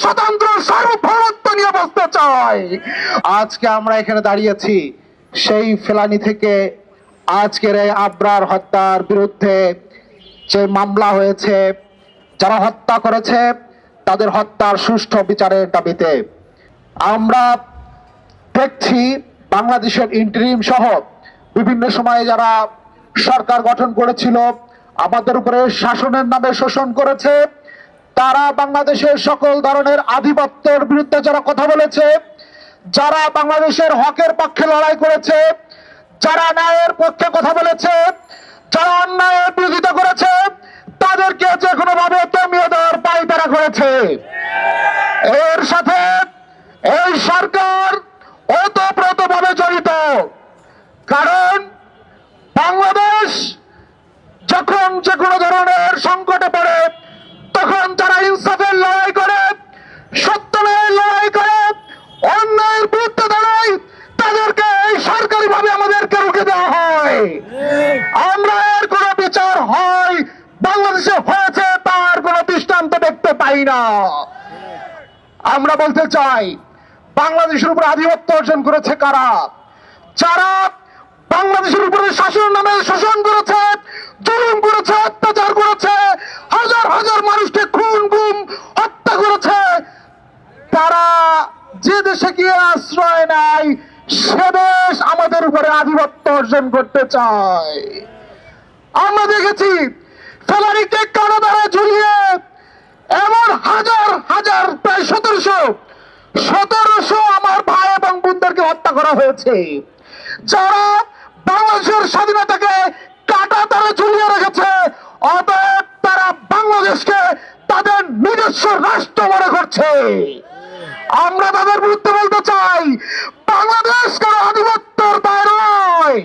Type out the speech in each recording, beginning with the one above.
স্বতন্ত্র সার্বভৌমত্ব নিয়ে বসতে চায়। আজকে আমরা এখানে দাঁড়িয়েছি সেই ফেলানি থেকে আজকের এই আবরার হত্যার বিরুদ্ধে যে মামলা হয়েছে, যারা হত্যা করেছে তাদের হত্যার সুষ্ঠু বিচারের দাবিতে। আমরা দেখছি বাংলাদেশের ইন্টারিম সহ বিভিন্ন সময়ে যারা সরকার গঠন করেছিল, আমাদের উপরে শাসনের নামে শোষণ করেছে, তারা বাংলাদেশের সকল ধরনের আধিপত্যের বিরুদ্ধে যারা কথা বলেছে, যারা বাংলাদেশের হকের পক্ষে লড়াই করেছে, যারা ন্যায়ের পক্ষে কথা বলেছে, যারা অন্যায়ের বিরোধিতা করেছে, তাদেরকে যে কোনো ভাবে দমিয়ে দেওয়ার পায়তারা করেছে। এর সাথে এই সরকার ওতপ্রোতভাবে জড়িত। কারণ বাংলাদেশ যখন যে কোনো ধরনের সংকটে পড়ে, তখন যারা ইনসাফের লড়াই করে, সত্যের লড়াই করে, অন্যায়ের বিরুদ্ধে দাঁড়ায়, তাদেরকে এই সরকারি ভাবে আমাদেরকে রুখে দেওয়া হয়। আমরা এর কোনো বিচার হয় বাংলাদেশে হয়েছে তার কোনো দৃষ্টান্ত দেখতে পাই না। আমরা বলতে চাই, বাংলাদেশের উপর আধিপত্য অর্জন করেছে কারা? যারা বাংলাদেশের উপরে শাসন নামে শোষণ করেছে, জুলুম করেছে, অত্যাচার করেছে, হাজার হাজার মানুষকে খুন গুম হত্যা করেছে, তারা যে দেশে গিয়ে আশ্রয় নেয় সে দেশ আমাদের উপরে আধিপত্য অর্জন করতে চায়। আমরা দেখেছি ফেলানিকে কারাগারে ঝুলিয়ে এমন হাজার হাজার প্রায় 1700 আমার ভাই এবং বোনদেরকে হত্যা করা হয়েছে, যারা বাংলাদেশের স্বাধীনতাকে কাটা তারা ঝুলিয়ে রেখেছে। অতএব তারা বাংলাদেশকে তাদের নিজস্ব রাষ্ট্র মনে করছে। আমরা তাদের বিরুদ্ধে বলতে চাই, বাংলাদেশ কারো আধিপত্যের বাইরে নয়।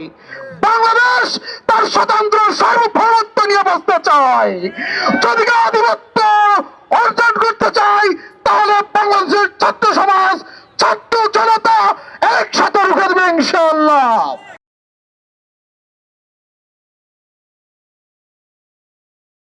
বাংলাদেশ তার স্বতন্ত্র সার্বভৌমত্ব নিয়ে বসতে চায়। যদি আধিপত্য অর্জন করতে চাই, তাহলে বাংলাদেশের ছাত্র সমাজ, ছাত্র জনতা একসাথে রুখে দেবে ইনশাআল্লাহ।